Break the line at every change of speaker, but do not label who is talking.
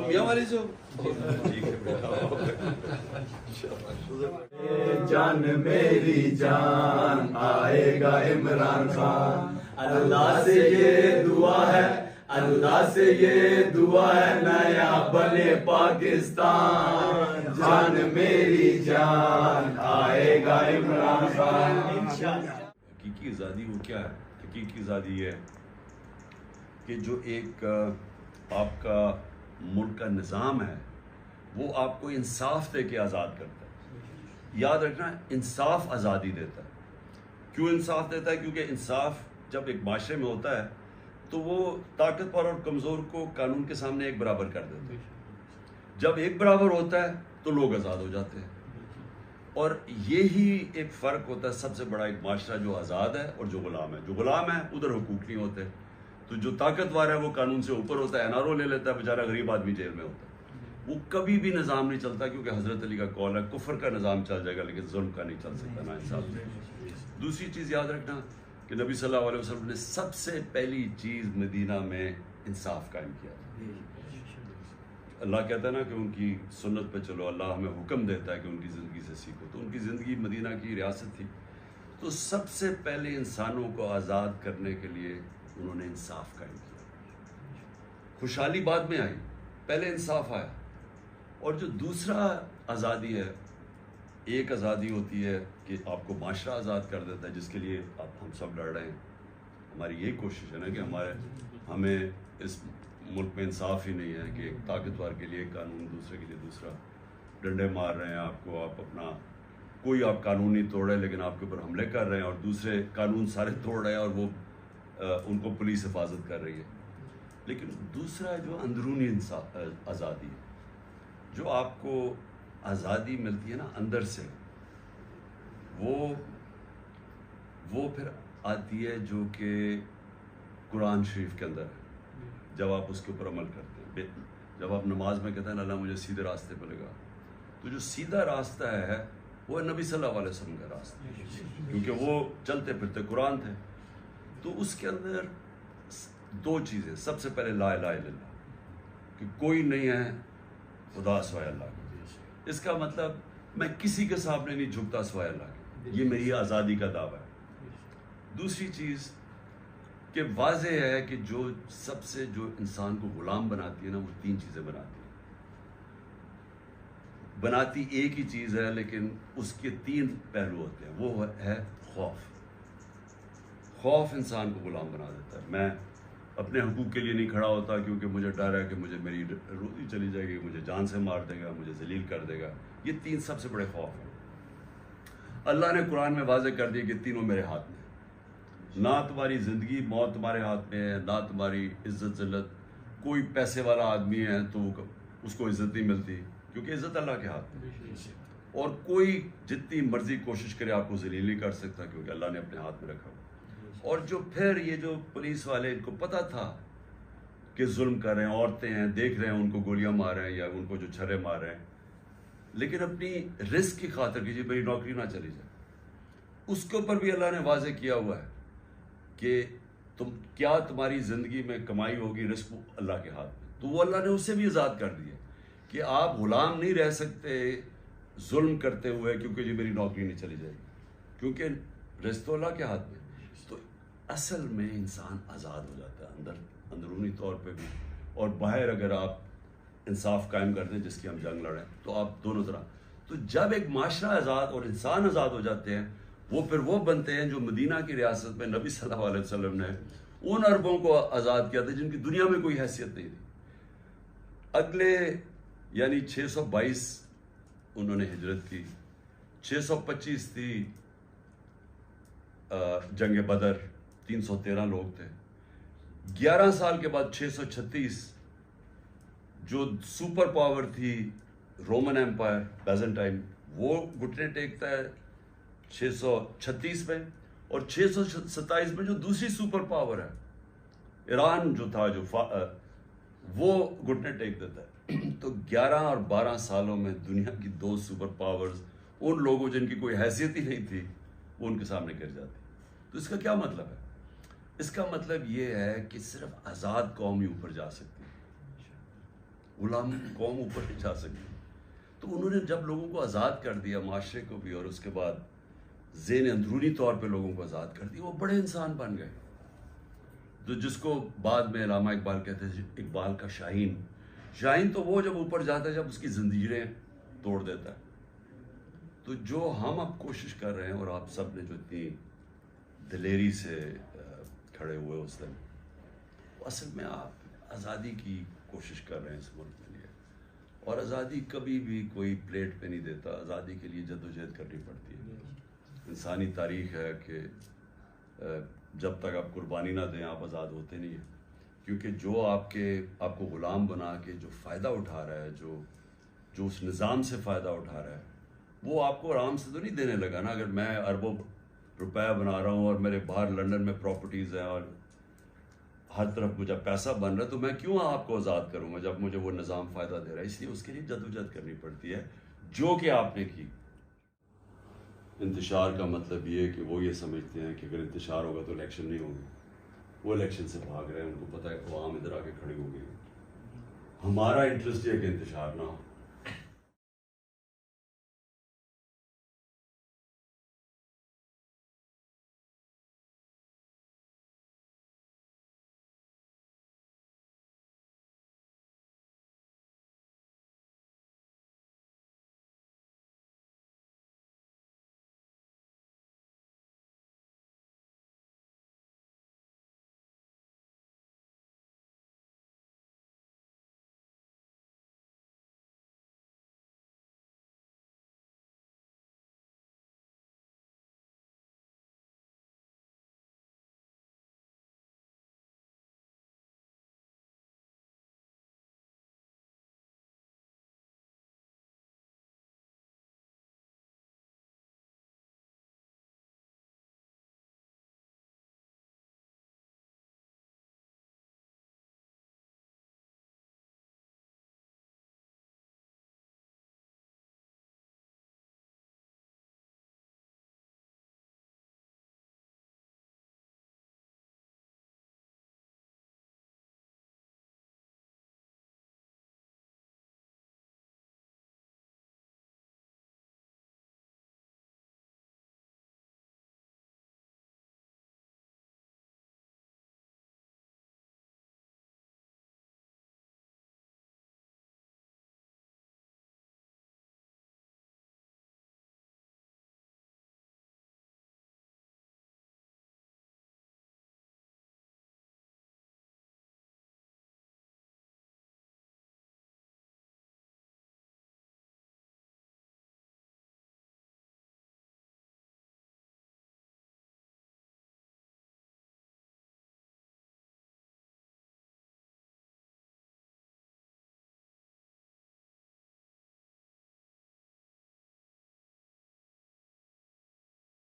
میاں والی جو
جان میری جان آئے گا عمران خان، اللہ سے یہ دعا ہے، اللہ سے یہ دعا ہے نیا بنے پاکستان، جان میری جان آئے گا عمران خان انشاءاللہ۔
حقیقی آزادی وہ کیا ہے؟ حقیقی آزادی یہ ہے کہ جو ایک آپ کا ملک کا نظام ہے وہ آپ کو انصاف دے کے آزاد کرتا ہے۔ یاد رکھنا، انصاف آزادی دیتا ہے۔ کیوں انصاف دیتا ہے؟ کیونکہ انصاف جب ایک معاشرے میں ہوتا ہے تو وہ طاقتور اور کمزور کو قانون کے سامنے ایک برابر کر دیتا ہے۔ جب ایک برابر ہوتا ہے تو لوگ آزاد ہو جاتے ہیں، اور یہی ایک فرق ہوتا ہے سب سے بڑا ایک معاشرہ جو آزاد ہے اور جو غلام ہے۔ جو غلام ہے ادھر حقوق نہیں ہوتے، تو جو طاقتور ہے وہ قانون سے اوپر ہوتا ہے، این آر او لے لیتا ہے، بیچارہ غریب آدمی جیل میں ہوتا ہے۔ وہ کبھی بھی نظام نہیں چلتا، کیونکہ حضرت علی کا قول ہے کفر کا نظام چل جائے گا لیکن ظلم کا نہیں چل سکتا، نا انصاف۔ دوسری چیز یاد رکھنا کہ نبی صلی اللہ علیہ وسلم نے سب سے پہلی چیز مدینہ میں انصاف قائم کیا تھا۔ اللہ کہتا ہے نا کہ ان کی سنت پہ چلو، اللہ ہمیں حکم دیتا ہے کہ ان کی زندگی سے سیکھو، تو ان کی زندگی مدینہ کی ریاست تھی، تو سب سے پہلے انسانوں کو آزاد کرنے کے لیے انہوں نے انصاف قائم کیا۔ خوشحالی بعد میں آئی، پہلے انصاف آیا۔ اور جو دوسرا آزادی ہے، ایک آزادی ہوتی ہے کہ آپ کو معاشرہ آزاد کر دیتا ہے، جس کے لیے ہم سب لڑ رہے ہیں۔ ہماری یہی کوشش ہے نا کہ ہمیں اس ملک میں انصاف ہی نہیں ہے کہ ایک طاقتور کے لیے ایک قانون، دوسرے کے لیے دوسرا، ڈنڈے مار رہے ہیں آپ کو، آپ اپنا کوئی آپ قانون نہیں توڑ رہے لیکن آپ کے اوپر حملے کر رہے ہیں، اور دوسرے قانون سارے توڑ رہے ہیں اور وہ ان کو پولیس حفاظت کر رہی ہے۔ لیکن دوسرا جو اندرونی آزادی ہے، جو آپ کو آزادی ملتی ہے نا اندر سے، وہ پھر آتی ہے جو کہ قرآن شریف کے اندر ہے۔ جب آپ اس کے اوپر عمل کرتے ہیں، جب آپ نماز میں کہتے ہیں اللہ مجھے سیدھے راستے پہ لگا، تو جو سیدھا راستہ ہے وہ نبی صلی اللہ علیہ وسلم کا راستہ، کیونکہ وہ چلتے پھرتے قرآن تھے۔ تو اس کے اندر دو چیزیں، سب سے پہلے لا الہ الا اللہ، کہ کوئی نہیں ہے خدا سوائے اللہ کے۔ اس کا مطلب میں کسی کے سامنے نہیں جھکتا سوائے اللہ کے، یہ میری آزادی کا دعویٰ ہے۔ دوسری چیز کہ واضح ہے کہ جو سب سے جو انسان کو غلام بناتی ہے نا، وہ تین چیزیں بناتی ایک ہی چیز ہے، لیکن اس کے تین پہلو ہوتے ہیں۔ وہ ہے خوف۔ خوف انسان کو غلام بنا دیتا ہے۔ میں اپنے حقوق کے لیے نہیں کھڑا ہوتا کیونکہ مجھے ڈر ہے کہ مجھے میری روزی چلی جائے گی، مجھے جان سے مار دے گا، مجھے ذلیل کر دے گا۔ یہ تین سب سے بڑے خوف ہیں۔ اللہ نے قرآن میں واضح کر دیا کہ تینوں میرے ہاتھ میں ہیں۔ نہ تمہاری زندگی موت تمہارے ہاتھ میں ہے، نہ تمہاری عزت ذلت۔ کوئی پیسے والا آدمی ہے تو اس کو عزت نہیں ملتی، کیونکہ عزت اللہ کے ہاتھ میں ہے، اور کوئی جتنی مرضی کوشش کرے آپ کو ذلیل نہیں کر سکتا، کیونکہ اللہ نے اپنے ہاتھ میں رکھا ہوا۔ اور جو پھر یہ جو پولیس والے، ان کو پتہ تھا کہ ظلم کر رہے ہیں، عورتیں ہیں دیکھ رہے ہیں ان کو گولیاں مار رہے ہیں یا ان کو جو چھرے مار رہے ہیں، لیکن اپنی رزق کی خاطر کہ جی میری نوکری نہ چلی جائے، اس کے اوپر بھی اللہ نے واضح کیا ہوا ہے کہ کیا تمہاری زندگی میں کمائی ہوگی، رزق اللہ کے ہاتھ میں۔ تو وہ اللہ نے اسے بھی آزاد کر دیا کہ آپ غلام نہیں رہ سکتے ظلم کرتے ہوئے، کیونکہ جی میری نوکری نہیں چلی جائے گی، کیونکہ رزق تو اللہ کے ہاتھ میں۔ تو اصل میں انسان آزاد ہو جاتا ہے اندرونی طور پہ بھی، اور باہر اگر آپ انصاف قائم کر دیں، جس کی ہم جنگ لڑیں، تو آپ دونوں طرح۔ تو جب ایک معاشرہ آزاد اور انسان آزاد ہو جاتے ہیں، وہ پھر وہ بنتے ہیں جو مدینہ کی ریاست میں نبی صلی اللہ علیہ وسلم نے ان عربوں کو آزاد کیا تھا جن کی دنیا میں کوئی حیثیت نہیں تھی۔ اگلے یعنی 622 انہوں نے ہجرت کی، 625 تھی جنگ بدر، 313 لوگ تھے۔ 11 سال کے بعد 636 جو سپر پاور تھی رومن ایمپائر بیزنٹائن، وہ گھٹنے ٹیکتا ہے 636 میں، اور 627 میں جو دوسری سپر پاور ہے ایران جو تھا، وہ گھٹنے ٹیک دیتا ہے۔ تو 11 اور 12 سالوں میں دنیا کی دو سپر پاورز، ان لوگوں جن کی کوئی حیثیت ہی نہیں تھی، وہ ان کے سامنے گر جاتی۔ تو اس کا کیا مطلب ہے؟ اس کا مطلب یہ ہے کہ صرف آزاد قوم ہی اوپر جا سکتی ہے۔ غلام قوم اوپر نہیں جا سکتی. تو انہوں نے جب لوگوں کو آزاد کر دیا، معاشرے کو بھی، اور اس کے بعد ذہن اندرونی طور پہ لوگوں کو آزاد کر دیا، وہ بڑے انسان بن گئے. تو جس کو بعد میں علامہ اقبال کہتے ہیں اقبال کا شاہین. شاہین تو وہ جب اوپر جاتا ہے جب اس کی زنجیریں توڑ دیتا ہے. تو جو ہم اب کوشش کر رہے ہیں، اور آپ سب نے جو اتنی دلیری سے کھڑے ہوئے اس دن، اصل میں آپ آزادی کی کوشش کر رہے ہیں اس ملک کے لیے. اور آزادی کبھی بھی کوئی پلیٹ پہ نہیں دیتا. آزادی کے لیے جدوجہد کرنی پڑتی ہے. انسانی تاریخ ہے کہ جب تک آپ قربانی نہ دیں آپ آزاد ہوتے نہیں ہیں. کیونکہ جو آپ کو غلام بنا کے جو فائدہ اٹھا رہا ہے، جو اس نظام سے فائدہ اٹھا رہا ہے، وہ آپ کو آرام سے تو نہیں دینے لگا نا. اگر میں اربوں روپے بنا رہا ہوں اور میرے باہر لنڈن میں پراپرٹیز ہیں اور ہر طرف مجھے پیسہ بن رہا ہے، تو میں کیوں آپ کو آزاد کروں گا جب مجھے وہ نظام فائدہ دے رہا ہے. اس لیے اس کے لیے جدوجہد کرنی پڑتی ہے، جو کہ آپ نے کی. انتشار کا مطلب یہ ہے کہ وہ یہ سمجھتے ہیں کہ اگر انتشار ہوگا تو الیکشن نہیں ہوگی. وہ الیکشن سے بھاگ رہے ہیں، ان کو پتہ ہے عوام ادھر آ کے کھڑی ہو گئی. ہمارا انٹرسٹ یہ ہے کہ انتشار نہ ہو.